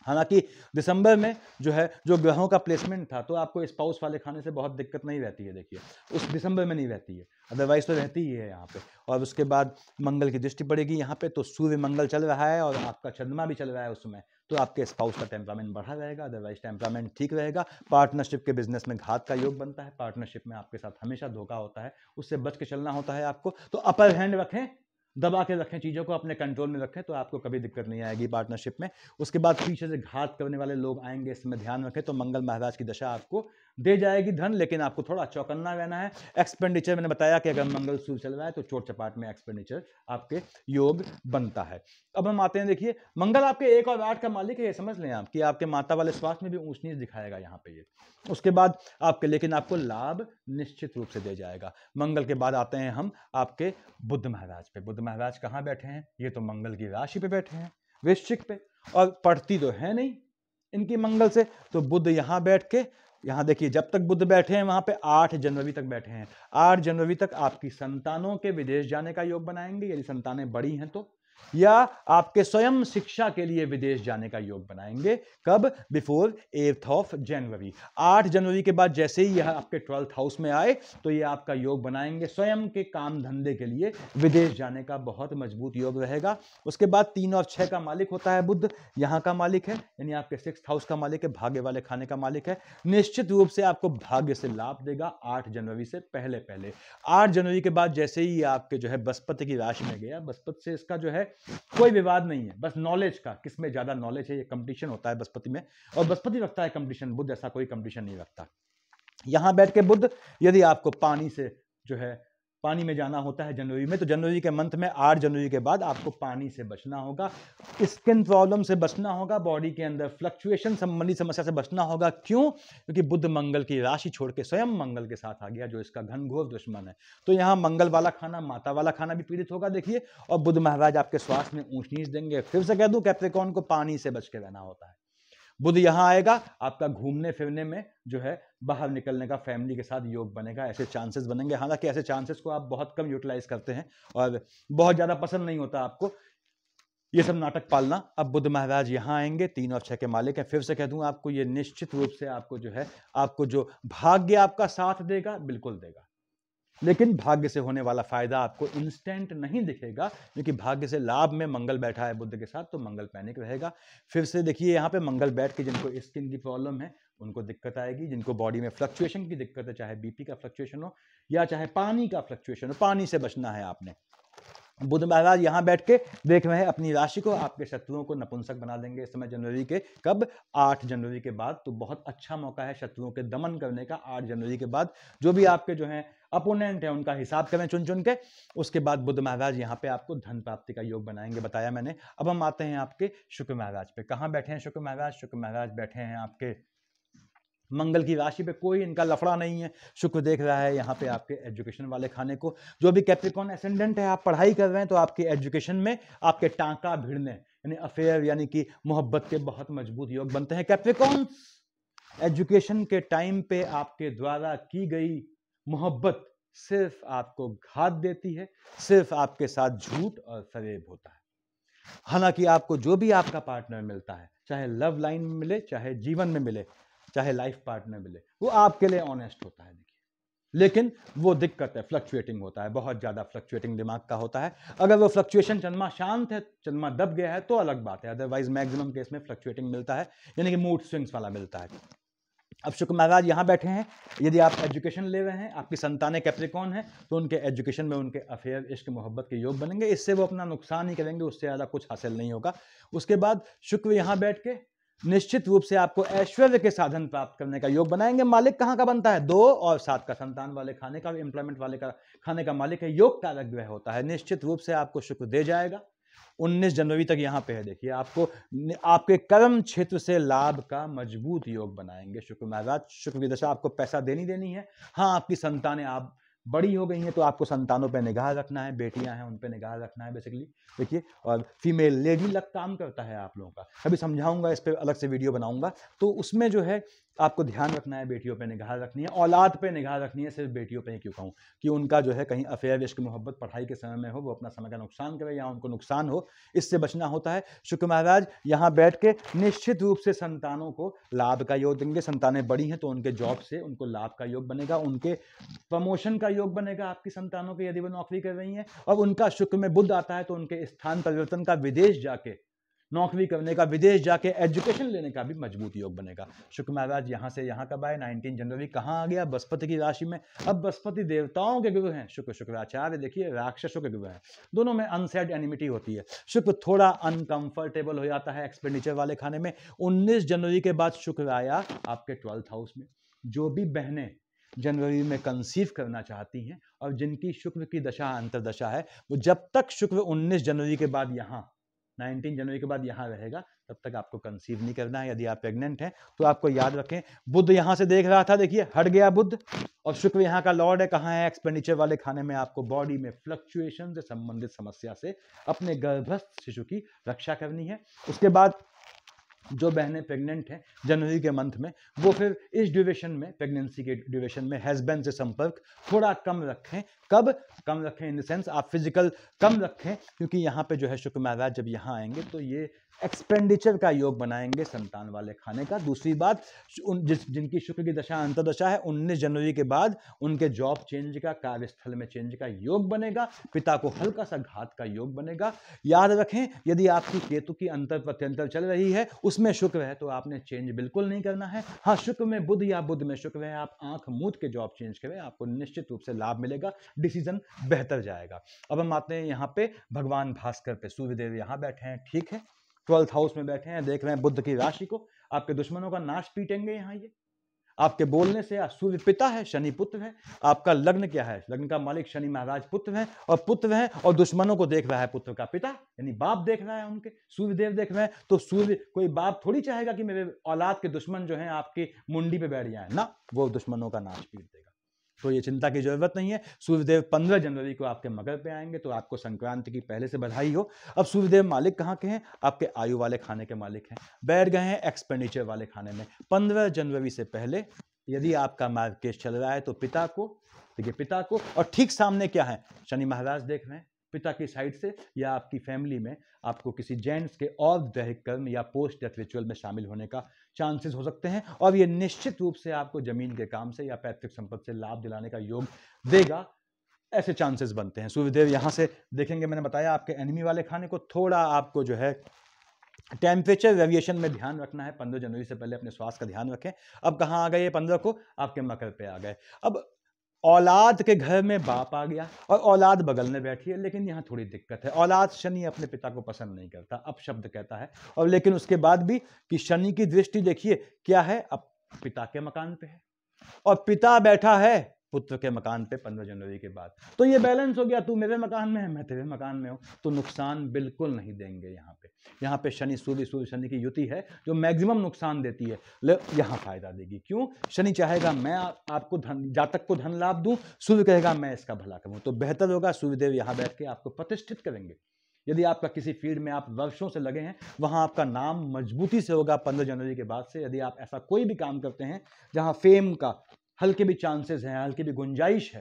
हालांकि दिसंबर में जो है जो ग्रहों का प्लेसमेंट था, तो आपको स्पाउस वाले खाने से बहुत दिक्कत नहीं रहती है। देखिए उस दिसंबर में नहीं रहती है, अदरवाइज तो रहती ही है यहाँ पे। और उसके बाद मंगल की दृष्टि पड़ेगी यहाँ पे, तो सूर्य मंगल चल रहा है और आपका चंद्रमा भी चल रहा है उस समय, तो आपके स्पाउस का टेम्परामेंट बढ़ा रहेगा, अदरवाइज टेम्परामेंट ठीक रहेगा। पार्टनरशिप के बिजनेस में घात का योग बनता है। पार्टनरशिप में आपके साथ हमेशा धोखा होता है, उससे बच के चलना होता है आपको। तो अपर हैंड रखें, दबा के रखें, चीज़ों को अपने कंट्रोल में रखें, तो आपको कभी दिक्कत नहीं आएगी पार्टनरशिप में। उसके बाद पीछे से घात करने वाले लोग आएंगे, इसमें ध्यान रखें। तो मंगल महाराज की दशा आपको दे जाएगी धन, लेकिन आपको थोड़ा चौकन्ना रहना है। एक्सपेंडिचर मैंने बताया कि अगर मंगल सूर्य चल रहा है तो चोट चपाट में एक्सपेंडिचर आपके योग बनता है। अब हम आते हैं, देखिए मंगल आपके 1 और 8 का मालिक है, ये समझ लें आप कि आपके माता वाले स्वास्थ्य में भी ऊंच नीच दिखाएगा यहाँ पे ये। उसके बाद आपके, लेकिन आपको लाभ निश्चित रूप से दे जाएगा। मंगल के बाद आते हैं हम आपके बुध महाराज पे। बुध महाराज कहाँ बैठे हैं? ये तो मंगल की राशि पे बैठे हैं, वृश्चिक पे, और पढ़ती तो है नहीं इनकी मंगल से। तो बुध यहां बैठ के, यहां देखिए जब तक बुध बैठे हैं वहां पे 8 जनवरी तक बैठे हैं। 8 जनवरी तक आपकी संतानों के विदेश जाने का योग बनाएंगे, यदि संतानें बड़ी हैं तो, या आपके स्वयं शिक्षा के लिए विदेश जाने का योग बनाएंगे। कब? Before 8th of January. 8 जनवरी के बाद जैसे ही यह आपके 12th हाउस में आए, तो ये आपका योग बनाएंगे स्वयं के काम धंधे के लिए विदेश जाने का, बहुत मजबूत योग रहेगा। उसके बाद 3 और 6 का मालिक होता है बुध, यहाँ का मालिक है, यानी आपके 6th हाउस का मालिक है, भाग्य वाले खाने का मालिक है। निश्चित रूप से आपको भाग्य से लाभ देगा 8 जनवरी से पहले पहले। 8 जनवरी के बाद जैसे ही आपके जो है बृहस्पति की राशि में गया, बृहस्पति से इसका जो है कोई विवाद नहीं है, बस नॉलेज का, किसमें ज्यादा नॉलेज है, ये कंपटीशन होता है बृहस्पति में, और बृहस्पति रखता है कंपटीशन, बुध ऐसा कोई कंपटीशन नहीं रखता। यहां बैठ के बुध, यदि आपको पानी से जो है पानी में जाना होता है जनवरी में, तो जनवरी के मंथ में 8 जनवरी के बाद आपको पानी से बचना होगा, स्किन प्रॉब्लम से बचना होगा, बॉडी के अंदर फ्लक्चुएशन संबंधी समस्या से बचना होगा। क्यों? क्योंकि बुध मंगल की राशि छोड़ के स्वयं मंगल के साथ आ गया, जो इसका घनघोर दुश्मन है। तो यहाँ मंगल वाला खाना, माता वाला खाना भी पीड़ित होगा देखिए, और बुध महाराज आपके स्वास्थ्य में ऊंच नीच देंगे। फिर से कह दूं, कैप्रिकॉर्न को पानी से बच के रहना होता है। बुध यहां आएगा, आपका घूमने फिरने में जो है बाहर निकलने का, फैमिली के साथ योग बनेगा, ऐसे चांसेस बनेंगे। हालांकि ऐसे चांसेस को आप बहुत कम यूटिलाइज करते हैं और बहुत ज्यादा पसंद नहीं होता आपको ये सब नाटक पालना। अब बुध महाराज यहां आएंगे, 3 और 6 के मालिक हैं। फिर से कह दूं आपको, ये निश्चित रूप से आपको जो है, आपको जो भाग्य आपका साथ देगा, बिल्कुल देगा। लेकिन भाग्य से होने वाला फायदा आपको इंस्टेंट नहीं दिखेगा, क्योंकि भाग्य से लाभ में मंगल बैठा है बुध के साथ, तो मंगल पैनिक रहेगा। फिर से देखिए यहाँ पे मंगल बैठ के जिनको स्किन की प्रॉब्लम है उनको दिक्कत आएगी, जिनको बॉडी में फ्लक्चुएशन की दिक्कत है, चाहे बीपी का फ्लक्चुएशन हो या चाहे पानी का फ्लक्चुएशन हो, पानी से बचना है आपने। बुध महाराज यहाँ बैठ के देख रहे हैं अपनी राशि को, आपके शत्रुओं को नपुंसक बना देंगे इस समय जनवरी के, कब, 8 जनवरी के बाद। तो बहुत अच्छा मौका है शत्रुओं के दमन करने का 8 जनवरी के बाद। जो भी आपके जो हैं अपोनेंट है उनका हिसाब करें चुन चुन के। उसके बाद बुध महाराज यहाँ पे आपको धन प्राप्ति का योग बनाएंगे, बताया मैंने। अब हम आते हैं आपके शुक्र महाराज पे। कहाँ बैठे हैं शुक्र महाराज? शुक्र महाराज बैठे हैं आपके मंगल की राशि पे, कोई इनका लफड़ा नहीं है। शुक्र देख रहा है यहाँ पे आपके एजुकेशन वाले खाने को। जो भी कैप्रिकॉर्न एसेंडेंट है, आप पढ़ाई कर रहे हैं तो आपके एजुकेशन में आपके टांका भिड़ने यानी अफेयर यानी कि मोहब्बत के बहुत मजबूत योग बनते हैं। कैप्रिकॉर्न एजुकेशन के टाइम पे आपके द्वारा की गई मोहब्बत सिर्फ आपको घात देती है, सिर्फ आपके साथ झूठ और फरेब होता है। हालांकि आपको जो भी आपका पार्टनर मिलता है, चाहे लव लाइन में मिले, चाहे जीवन में मिले, चाहे लाइफ पार्टनर मिले, वो आपके लिए ऑनेस्ट होता है। देखिए, लेकिन वो दिक्कत है, फ्लक्चुएटिंग होता है, बहुत ज्यादा फ्लक्चुएटिंग दिमाग का होता है। अगर वो फ्लक्चुएशन चंद्रमा शांत है, चंद्रमा दब गया है तो अलग बात है, अदरवाइज मैक्सिमम केस में फ्लक्चुएटिंग मिलता है, यानी कि मूड स्विंग्स वाला मिलता है। अब शुक्र महाराज यहाँ बैठे हैं। यदि आप एजुकेशन ले रहे हैं, आपकी संतानें कैप्रिकॉर्न हैं, तो उनके एजुकेशन में उनके अफेयर, इश्क, मोहब्बत के योग बनेंगे। इससे वो अपना नुकसान ही करेंगे, उससे ज़्यादा कुछ हासिल नहीं होगा। उसके बाद शुक्र यहाँ बैठ के निश्चित रूप से आपको ऐश्वर्य के साधन प्राप्त करने का योग बनाएंगे। मालिक कहाँ का बनता है? 2 और 7 का, संतान वाले खाने का, एम्प्लॉयमेंट वाले का खाने का मालिक है, योग कारक ग्रह होता है। निश्चित रूप से आपको शुक्र दे जाएगा। 19 जनवरी तक यहाँ पे है। देखिए, आपको आपके कर्म क्षेत्र से लाभ का मजबूत योग बनाएंगे शुक्र महाराज। शुक्र की दशा आपको पैसा देनी है। हाँ, आपकी संतानें आप बड़ी हो गई हैं तो आपको संतानों पे निगाह रखना है, बेटियां हैं उन पे निगाह रखना है बेसिकली। देखिए, और फीमेल लेडी लक काम करता है आप लोगों का, कभी समझाऊंगा, इस पे अलग से वीडियो बनाऊंगा। तो उसमें जो है आपको ध्यान रखना है, बेटियों पे निगाह रखनी है, औलाद पे निगाह रखनी है। सिर्फ बेटियों पे ही क्यों कहूँ कि उनका जो है कहीं अफेयर, इश्क, मोहब्बत पढ़ाई के समय में हो, वो अपना समय का नुकसान करे या उनको नुकसान हो, इससे बचना होता है। शुक्र महाराज यहाँ बैठ के निश्चित रूप से संतानों को लाभ का योग देंगे। संतानें बड़ी हैं तो उनके जॉब से उनको लाभ का योग बनेगा, उनके प्रमोशन का योग बनेगा आपकी संतानों के, यदि वो नौकरी कर रही हैं। और उनका शुक्र में बुध आता है तो उनके स्थान परिवर्तन का, विदेश जाके नौकरी करने का, विदेश जाके एजुकेशन लेने का भी मजबूत योग बनेगा। शुक्र महाराज यहाँ से यहाँ कब आए? 19 जनवरी। कहाँ आ गया? बृहस्पति की राशि में। अब बृहस्पति देवताओं के गुरु हैं, शुक्र शुक्राचार्य। देखिए, राक्षसों के गुरु हैं, दोनों में अनसेड एनिमिटी होती है। शुक्र थोड़ा अनकंफर्टेबल हो जाता है एक्सपेंडिचर वाले खाने में। 19 जनवरी के बाद शुक्र आया आपके 12th हाउस में। जो भी बहनें जनवरी में कंसीव करना चाहती हैं और जिनकी शुक्र की दशा अंतरदशा है, वो जब तक शुक्र 19 जनवरी के बाद यहाँ 19 जनवरी के बाद यहाँ रहेगा तब तक आपको कंसीव नहीं करना है। यदि आप प्रेग्नेंट हैं तो आपको याद रखें, बुध यहाँ से देख रहा था, देखिए हट गया बुध, और शुक्र यहाँ का लॉर्ड है। कहाँ है? एक्सपेंडिचर वाले खाने में। आपको बॉडी में फ्लक्चुएशन से संबंधित समस्या से अपने गर्भस्थ शिशु की रक्षा करनी है। उसके बाद जो बहनें प्रेग्नेंट हैं जनवरी के मंथ में, वो फिर इस ड्यूरेशन में, प्रेगनेंसी के ड्यूरेशन में हस्बैंड से संपर्क थोड़ा कम रखें। कब कम रखें? इन द सेंस आप फिजिकल कम रखें, क्योंकि यहाँ पे जो है शुक्र महाराज जब यहाँ आएंगे तो ये एक्सपेंडिचर का योग बनाएंगे संतान वाले खाने का। दूसरी बात, जिनकी शुक्र की दशा अंतरदशा है, 19 जनवरी के बाद उनके जॉब चेंज का, कार्यस्थल में चेंज का योग बनेगा। पिता को हल्का सा घात का योग बनेगा। याद रखें, यदि आपकी केतु की अंतर प्रत्यंतर चल रही है, उसमें शुक्र है, तो आपने चेंज बिल्कुल नहीं करना है। हाँ, शुक्र में बुध या बुध में शुक्र है, आप आंख मूंद के जॉब चेंज करें, आपको निश्चित रूप से लाभ मिलेगा, डिसीजन बेहतर जाएगा। अब हम आते हैं यहाँ पे भगवान भास्कर पे। सूर्यदेव यहाँ बैठे हैं, ठीक है, 12th हाउस में बैठे हैं, देख रहे हैं बुध की राशि को। आपके दुश्मनों का नाश पीटेंगे यहाँ ये आपके बोलने से। सूर्य पिता है, शनि पुत्र है। आपका लग्न क्या है? लग्न का मालिक शनि महाराज पुत्र है, और दुश्मनों को देख रहा है पुत्र का पिता, यानी बाप देख रहा है उनके, सूर्यदेव देख रहे हैं। तो सूर्य, कोई बाप थोड़ी चाहेगा कि मेरे औलाद के दुश्मन जो हैं आपकी मुंडी पे बैठ जाएं ना, वो दुश्मनों का नाश पीट देगा। तो ये चिंता की जरूरत नहीं है। सूर्यदेव 15 जनवरी को आपके मकर पे आएंगे, तो आपको संक्रांति की पहले से बधाई हो। अब सूर्यदेव मालिक कहाँ के हैं? आपके आयु वाले खाने के मालिक हैं, बैठ गए हैं एक्सपेंडिचर वाले खाने में। 15 जनवरी से पहले यदि आपका मार्केट चल रहा है तो पिता को, देखिए पिता को, और ठीक सामने क्या है? शनि महाराज देख रहे हैं पिता की साइड से, या आपकी फैमिली में आपको किसी जेंट्स के और दैहिक कर्म या पोस्ट डेथ रिचुअल में शामिल होने का चांसेस हो सकते हैं, और ये निश्चित रूप से आपको जमीन के काम से या पैतृक संपत्ति से लाभ दिलाने का योग देगा। ऐसे चांसेस बनते हैं। सूर्यदेव यहाँ से देखेंगे, मैंने बताया आपके एनिमी वाले खाने को थोड़ा आपको जो है टेम्परेचर वेरिएशन में ध्यान रखना है। 15 जनवरी से पहले अपने स्वास्थ्य का ध्यान रखें। अब कहाँ आ गए ये 15 को, आपके मकर पे आ गए। अब औलाद के घर में बाप आ गया और औलाद बगल में बैठी है, लेकिन यहाँ थोड़ी दिक्कत है। औलाद शनि अपने पिता को पसंद नहीं करता, अपशब्द कहता है। और लेकिन उसके बाद भी कि शनि की दृष्टि देखिए क्या है, अब पिता के मकान पे है और पिता बैठा है पुत्र के मकान पे 15 जनवरी के बाद। तो ये बैलेंस हो गया, तू मेरे मकान में है, मैं तेरे मकान में हूं, तो नुकसान बिल्कुल नहीं देंगे। यहाँ पे शनि सूर्य शनि की युति है जो मैक्सिमम नुकसान देती है, यहाँ फायदा देगी। क्यों? शनि चाहेगा मैं आपको धन, जातक को धन लाभ दूं, सूर्य कहेगा मैं इसका भला करूं। तो बेहतर होगा सूर्यदेव यहाँ बैठ के आपको प्रतिष्ठित करेंगे। यदि आपका किसी फील्ड में आप वर्षों से लगे हैं, वहां आपका नाम मजबूती से होगा 15 जनवरी के बाद से। यदि आप ऐसा कोई भी काम करते हैं जहां फेम का हल्के भी चांसेस हैं, हल्की भी गुंजाइश है,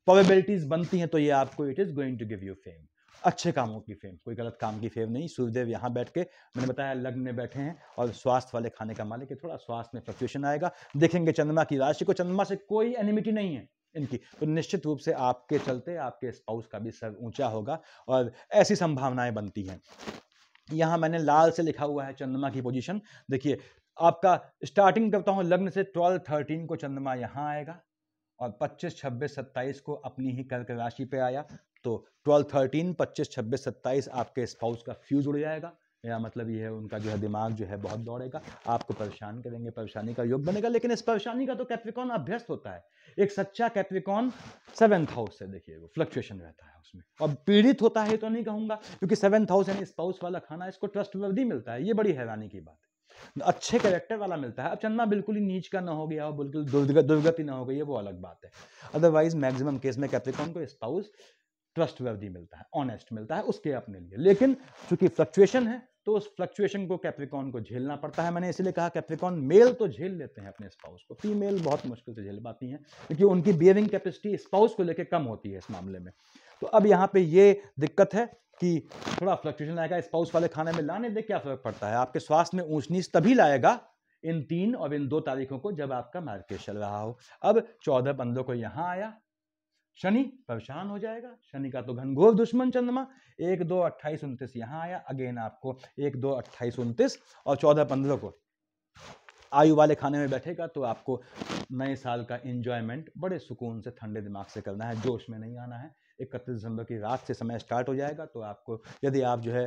प्रोबेबिलिटीज बनती हैं, तो ये आपको it is going to give you fame, अच्छे कामों की फेम, कोई गलत काम की फेम नहीं। सूर्यदेव यहाँ बैठ के, मैंने बताया लग्न में बैठे हैं और स्वास्थ्य वाले खाने का मालिक है, थोड़ा स्वास्थ्य में फ्लक्चुएशन आएगा। देखेंगे चंद्रमा की राशि को, चंद्रमा से कोई एनिमिटी नहीं है इनकी, तो निश्चित रूप से आपके चलते आपके स्पाउस का भी सर ऊंचा होगा और ऐसी संभावनाएं बनती हैं। यहां मैंने लाल से लिखा हुआ है चंद्रमा की पोजीशन। देखिए आपका स्टार्टिंग करता हूं लग्न से, 12-13 को चंद्रमा यहां आएगा और 25, 26, 27 को अपनी ही कर्क राशि पे आया। तो 12, 13, 25, 26, 27 आपके स्पाउस का फ्यूज उड़ जाएगा। मेरा मतलब ये है उनका जो है दिमाग जो है बहुत दौड़ेगा, आपको परेशान करेंगे, परेशानी का योग बनेगा। लेकिन इस परेशानी का तो कैप्रिकॉन अभ्यस्त होता है। एक सच्चा कैप्रिकॉन 7th हाउस से देखिए वो फ्लक्चुएशन रहता है उसमें, और पीड़ित होता है तो नहीं कहूंगा, क्योंकि 7th हाउस यानी स्पाउस वाला खाना इसको ट्रस्टवर्दी मिलता है। ये बड़ी हैरानी की बात है, अच्छे कैरेक्टर वाला मिलता है। अब चंद्रमा बिल्कुल ही नीच का ना हो गया हो, बिल्कुल दुर्गति ना हो गई है, वो अलग बात है। अदरवाइज मैक्सिमम केस में कैप्रिकॉन को स्पाउस ट्रस्टवर्दी मिलता है, ऑनेस्ट मिलता है उसके अपने लिए। लेकिन चूंकि फ्लक्चुएशन है तो उस फ्लक्चुएशन को कैप्रिकॉन को झेलना पड़ता है। मैंने इसलिए कहा कैप्रिकॉन मेल तो झेल लेते हैं अपने स्पाउस को, फीमेल बहुत मुश्किल से झेल पाती हैं, क्योंकि उनकी बिहेविंग कैपेसिटी स्पाउस को लेकर कम होती है इस मामले में। तो अब यहाँ पे ये दिक्कत है कि थोड़ा फ्लक्चुएशन आएगा। स्पाउस वाले खाने में लाने दे क्या फर्क पड़ता है, आपके स्वास्थ्य में ऊंच नीच तभी लाएगा इन 3 और इन 2 तारीखों को जब आपका मार्केट चल रहा हो। अब 14-15 को यहां आया, शनि परेशान हो जाएगा। शनि का तो घनघोर दुश्मन चंद्रमा, 1, 2, 28, 29 यहां आया, अगेन आपको 1, 2, 28, 29 और 14-15 को आयु वाले खाने में बैठेगा। तो आपको नए साल का एंजॉयमेंट बड़े सुकून से ठंडे दिमाग से करना है, जोश में नहीं आना है। 31 दिसंबर की रात से समय स्टार्ट हो जाएगा। तो आपको यदि आप जो है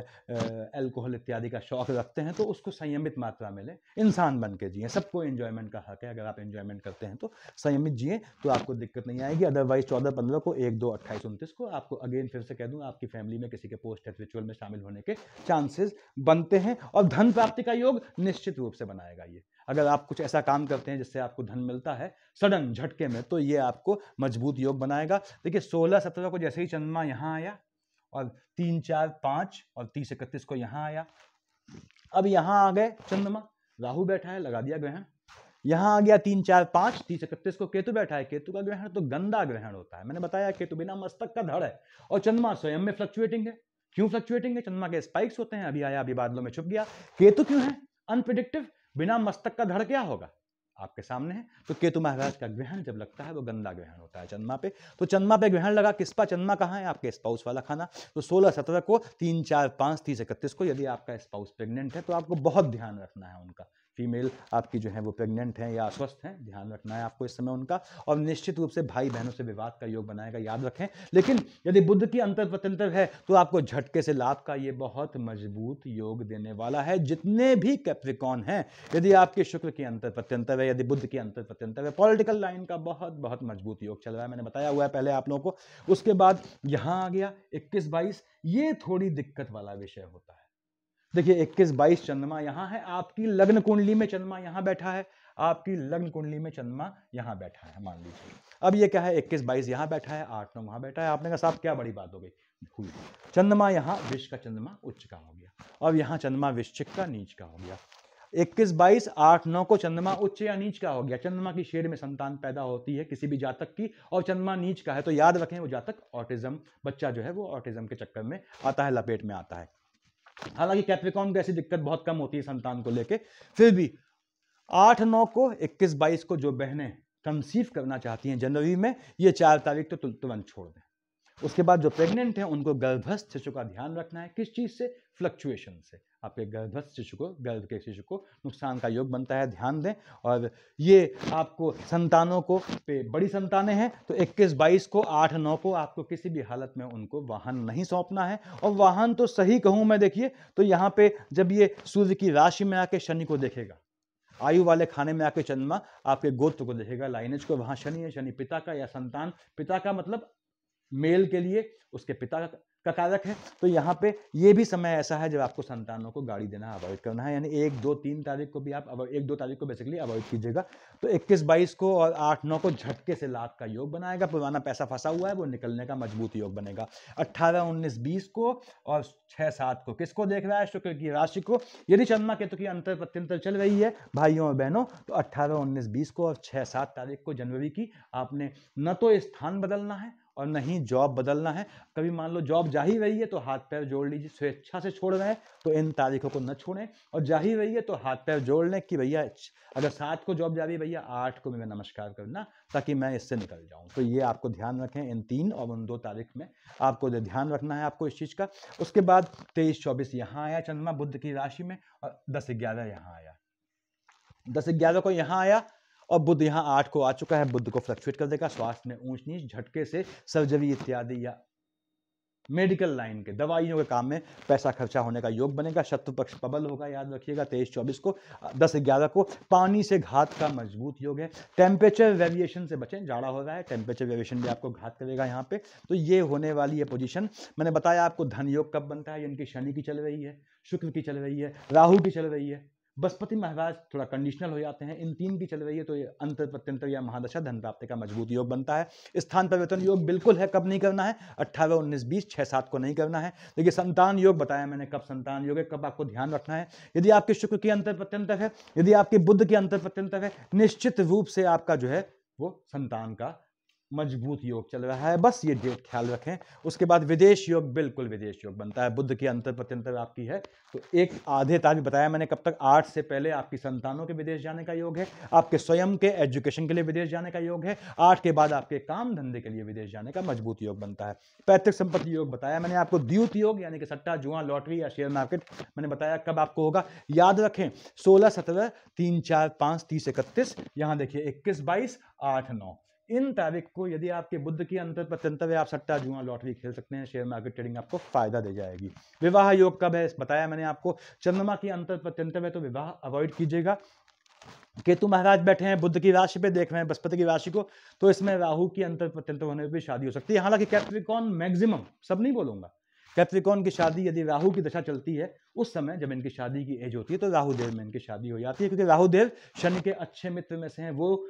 अल्कोहल इत्यादि का शौक रखते हैं तो उसको संयमित मात्रा में लें, इंसान बन के जिए। सबको एंजॉयमेंट का हक है, अगर आप एंजॉयमेंट करते हैं तो संयमित जिए, तो आपको दिक्कत नहीं आएगी। अदरवाइज 14-15 को, 1, 2, 28, 29 को आपको अगेन फिर से कह दूं, आपकी फैमिली में किसी के पोस्ट डेथ रिचुअल में शामिल होने के चांसेस बनते हैं, और धन प्राप्ति का योग निश्चित रूप से बनाएगा ये। अगर आप कुछ ऐसा काम करते हैं जिससे आपको धन मिलता है सडन झटके में, तो ये आपको मजबूत योग बनाएगा। देखिए 16-17 को जैसे ही चंद्रमा यहां आया और 3, 4, 5 और 30-31 को यहां आया, अब यहां आ गए चंद्रमा, राहु बैठा है, लगा दिया ग्रहण। यहां आ गया 3, 4, 5, 30-31 को केतु बैठा है। केतु का ग्रहण तो गंदा ग्रहण होता है, मैंने बताया केतु बिना मस्तक का धड़ है, और चंद्रमा स्वयं में फ्लक्चुएटिंग है। क्यों फ्लक्चुएटिंग है? चंद्रमा के स्पाइक्स होते हैं, अभी आया अभी बादलों में छुप गया। केतु क्यों है? अनप्रिडिक्टिव, बिना मस्तक का धड़ क्या होगा आपके सामने है। तो केतु महाराज का ग्रहण जब लगता है वो गंदा ग्रहण होता है चंद्रमा पे। तो चंद्रमा पे ग्रहण लगा, किस पर? चंद्रमा कहाँ है? आपके स्पाउस वाला खाना। तो 16-17 को, 3, 4, 5, 30-31 को यदि आपका स्पाउस प्रेग्नेंट है तो आपको बहुत ध्यान रखना है उनका। फीमेल आपकी जो है वो प्रेग्नेंट है या अस्वस्थ है, ध्यान रखना है आपको इस समय उनका। और निश्चित रूप से भाई बहनों से विवाद का योग बनाएगा, याद रखें। लेकिन यदि बुध की अंतर प्रत्यंतर है तो आपको झटके से लाभ का ये बहुत मजबूत योग देने वाला है। जितने भी कैप्रिकॉन हैं, यदि आपके शुक्र की अंतर प्रत्यंतर है, यदि बुध की अंतर प्रत्यंतर है, पॉलिटिकल लाइन का बहुत बहुत मजबूत योग चल रहा है, मैंने बताया हुआ है पहले आप लोगों को। उसके बाद यहां आ गया 21-22, ये थोड़ी दिक्कत वाला विषय होता है। देखिए 21-22 चंद्रमा यहां है, आपकी लग्न कुंडली में चंद्रमा यहां बैठा है, आपकी लग्न कुंडली में चंद्रमा यहां बैठा है, मान लीजिए। अब ये क्या है, 21-22 यहां बैठा है, 8-9 वहां बैठा है। आपने कहा साहब क्या बड़ी बात हो गई, हुई। चंद्रमा यहां विष का चंद्रमा उच्च का हो गया, और यहां चंद्रमा वृश्चिक का नीच का हो गया। 21-22, 8-9 को चंद्रमा उच्च या नीच का हो गया। चंद्रमा की शेड में संतान पैदा होती है किसी भी जातक की, और चंद्रमा नीच का है तो याद रखें वो जातक ऑटिज्म, बच्चा जो है वो ऑटिज्म के चक्कर में आता है, लपेट में आता है। हालांकि कैप्रिकॉन को ऐसी दिक्कत बहुत कम होती है संतान को लेके, फिर भी 8-9 को, 21-22 को जो बहनें कंसीव करना चाहती हैं जनवरी में, ये 4 तारीख तो तुरंत छोड़ दें। उसके बाद जो प्रेग्नेंट हैं उनको गर्भस्थ शिशु का ध्यान रखना है। किस चीज़ से? फ्लक्चुएशन से। आपके गर्भस्थ शिशु को, गर्भ के शिशु को नुकसान का योग बनता है, ध्यान दें। और ये आपको संतानों को, पे बड़ी संतानें हैं तो 21-22 को, 8-9 को आपको किसी भी हालत में उनको वाहन नहीं सौंपना है। और वाहन तो सही कहूँ मैं, देखिए तो यहाँ पे जब ये सूर्य की राशि में आके शनि को देखेगा, आयु वाले खाने में आके चंद्रमा आपके गोत्र को देखेगा, लाइनेज को, वहां शनि है, शनि पिता का या संतान, पिता का मतलब मेल के लिए उसके पिता का कारक है। तो यहाँ पे ये भी समय ऐसा है जब आपको संतानों को गाड़ी देना अवॉइड करना है, यानी 1, 2, 3 तारीख को भी आप 1, 2 तारीख को बेसिकली अवॉइड कीजिएगा। तो 21-22 को और 8-9 को झटके से लाभ का योग बनाएगा, पुराना पैसा फंसा हुआ है वो निकलने का मजबूत योग बनेगा। 18-19-20 को और 6-7 को किसको देख रहा है? शुक्र की राशि को। यदि चंद्रमा केतु की अंतर प्रत्यंतर चल रही है भाइयों और बहनों, तो 18-19-20 को और 6-7 तारीख को जनवरी की आपने न तो स्थान बदलना है और न ही जॉब बदलना है। कभी मान लो जॉब जा ही रही है तो हाथ पैर जोड़ लीजिए, स्वेच्छा से छोड़ रहे हैं तो इन तारीखों को न छोड़ें, और जा ही रही है तो हाथ पैर जोड़ लें कि भैया अगर 7 को जॉब जा रही है, भैया 8 को मैं नमस्कार करना ताकि मैं इससे निकल जाऊं। तो ये आपको ध्यान रखें, इन 3 और उन 2 तारीख में आपको ध्यान रखना है आपको इस चीज़ का। उसके बाद 23-24 यहाँ आया चंद्रमा बुध की राशि में, और 10-11 यहाँ आया, 10-11 को यहाँ आया, और बुध यहाँ 8 को आ चुका है। बुध को फ्लक्चुएट कर देगा, स्वास्थ्य में ऊंच नीच, झटके से सर्जरी इत्यादि या मेडिकल लाइन के दवाइयों के काम में पैसा खर्चा होने का योग बनेगा। शत्रु पक्ष प्रबल होगा, याद रखिएगा। 23-24 को, 10-11 को पानी से घात का मजबूत योग है। टेम्परेचर वेरिएशन से बचें, जाड़ा हो रहा है, टेम्परेचर वेरिएशन भी आपको घात करेगा यहाँ पे। तो ये होने वाली है पोजीशन। मैंने बताया आपको धन योग कब बनता है, इनकी शनि की चल रही है, शुक्र की चल रही है, राहु की चल रही है, बृहस्पति महाराज थोड़ा कंडीशनल हो जाते हैं, इन 3 की चल रही है तो ये अंतर प्रत्यंतर या महादशा धन प्राप्ति का मजबूत योग बनता है। स्थान परिवर्तन योग बिल्कुल है, कब नहीं करना है? 18-19-20, 6-7 को नहीं करना है। देखिए संतान योग बताया मैंने, कब संतान योग है, कब आपको ध्यान रखना है। यदि आपके शुक्र की अंतर प्रत्यंतर है, यदि आपके बुध की अंतर प्रत्यंतर है, निश्चित रूप से आपका जो है वो संतान का मजबूत योग चल रहा है, बस ये डेट ख्याल रखें। उसके बाद विदेश योग, बिल्कुल विदेश योग बनता है। बुध की अंतर प्रत्यंतर आपकी है तो एक आधे तारीख बताया मैंने कब तक, 8 से पहले आपकी संतानों के विदेश जाने का योग है, आपके स्वयं के एजुकेशन के लिए विदेश जाने का योग है, 8 के बाद आपके काम धंधे के लिए विदेश जाने का मजबूत योग बनता है। पैतृक संपत्ति योग बताया मैंने आपको। द्यूत योग यानी कि सट्टा, जुआ, लॉटरी या शेयर मार्केट, मैंने बताया कब आपको होगा, याद रखें। 16, 17, 3, 4, 5, 30, 31, यहाँ देखिए 21, 22, 8, 9, इन तारीख को यदि आपके बुध की अंतर प्रत्यंतर है, आप सट्टा, जुआ, लॉटरी खेल सकते हैं, शेयर मार्केट ट्रेडिंग आपको फायदा दे जाएगी। विवाह योग कब है बताया मैंने आपको। चंद्रमा की अंतर प्रत्यंतर है तो विवाह अवॉइड कीजिएगा। केतु महाराज बैठे हैं बुध की राशि पे, देख रहे हैं बृहस्पति की राशि को, तो इसमें राहु की अंतर प्रत्यंतर होने पर भी शादी हो सकती है। हालांकि कैप्रिकॉर्न मैक्सिमम, सब नहीं बोलूंगा, कैप्रिकॉर्न की शादी यदि राहु की दशा चलती है उस समय जब इनकी शादी की एज होती है तो राहु देव में इनकी शादी हो जाती है, क्योंकि राहु देव शनि के अच्छे मित्र में से हैं, वो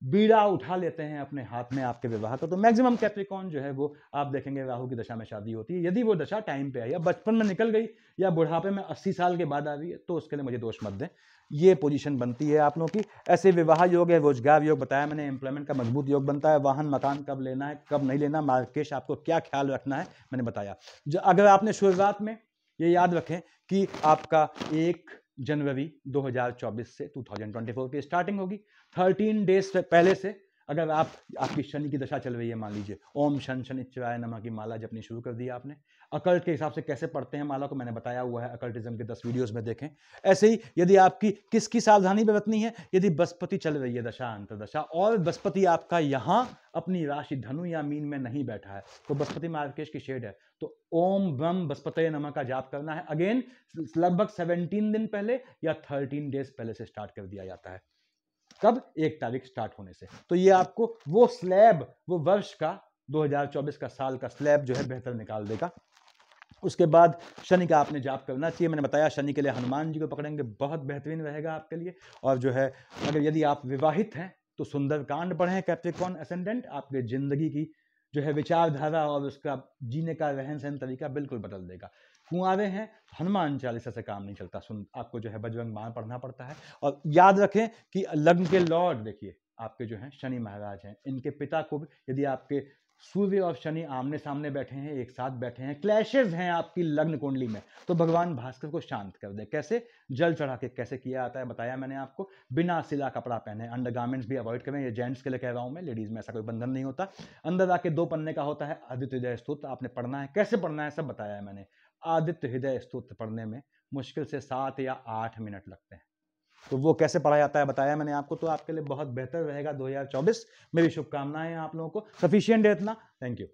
बीड़ा उठा लेते हैं अपने हाथ में आपके विवाह का। तो मैक्सिमम कैप्रिकॉर्न जो है वो आप देखेंगे राहु की दशा में शादी होती है। यदि वो दशा टाइम पे आई या बचपन में निकल गई या बुढ़ापे में 80 साल के बाद आ रही है तो उसके लिए मुझे दोष मत दें, ये पोजीशन बनती है आप लोगों की। ऐसे विवाह योग है, रोजगार योग बताया मैंने, एम्प्लॉयमेंट का मजबूत योग बनता है। वाहन मकान कब लेना है कब नहीं लेना, मार्केश आपको क्या ख्याल रखना है मैंने बताया। जो अगर आपने शुरुआत में ये याद रखें कि आपका 1 जनवरी 2024 से 2024 की स्टार्टिंग होगी, 13 डेज पहले से अगर आपकी शनि की दशा चल रही है, मान लीजिए ओम शन शनिश्चराय नमः की माला जपनी शुरू कर दी आपने। अकल्ट के हिसाब से कैसे पढ़ते हैं माला को मैंने बताया हुआ है, अकल्टिज्म के 10 वीडियोस में देखें। ऐसे ही यदि आपकी किसकी सावधानी बरतनी है, यदि बृहस्पति चल रही है दशा अंतरदशा और बृहस्पति आपका यहाँ अपनी राशि धनु या मीन में नहीं बैठा है तो बृहस्पति मार्केश की शेड है, तो ओम ब्रह्म बृहस्पति नमः का जाप करना है। अगेन लगभग 17 दिन पहले या 13 डेज पहले से स्टार्ट कर दिया जाता है। कब? 1 तारीख स्टार्ट होने से। तो ये आपको वो स्लैब, वो वर्ष का 2024 का साल का स्लैब जो है बेहतर निकाल देगा। उसके बाद शनि का आपने जाप करना चाहिए, मैंने बताया शनि के लिए हनुमान जी को पकड़ेंगे, बहुत बेहतरीन रहेगा आपके लिए। और जो है अगर यदि आप विवाहित हैं तो सुंदरकांड पढ़ें कैप्रिकॉर्न एसेंडेंट, आपके जिंदगी की जो है विचारधारा और उसका जीने का रहन सहन तरीका बिल्कुल बदल देगा। कुंवारे हैं हनुमान चालीसा से काम नहीं चलता, आपको जो है बजरंग बाण पढ़ना पड़ता है। और याद रखें कि लग्न के लॉर्ड देखिए आपके जो हैं शनि महाराज हैं, इनके पिता को भी यदि आपके सूर्य और शनि आमने सामने बैठे हैं, एक साथ बैठे हैं, क्लैशेस हैं आपकी लग्न कुंडली में, तो भगवान भास्कर को शांत कर दे। कैसे? जल चढ़ा के कैसे किया जाता है बताया मैंने आपको। बिना सिला कपड़ा पहने, अंडरगारमेंट्स भी अवॉइड करें, ये जेंट्स के लिए कह रहा हूं मैं, लेडीज में ऐसा कोई बंधन नहीं होता। अंदर आके 2 पन्ने का होता है आदित्य हृदय स्तोत्र, आपने पढ़ना है। कैसे पढ़ना है सब बताया है मैंने। आदित्य हृदय स्तोत्र पढ़ने में मुश्किल से 7 या 8 मिनट लगते हैं, तो वो कैसे पढ़ा जाता है बताया मैंने आपको। तो आपके लिए बहुत बेहतर रहेगा 2024। मेरी शुभकामनाएं आप लोगों को। सफिशिएंट है इतना। Thank you.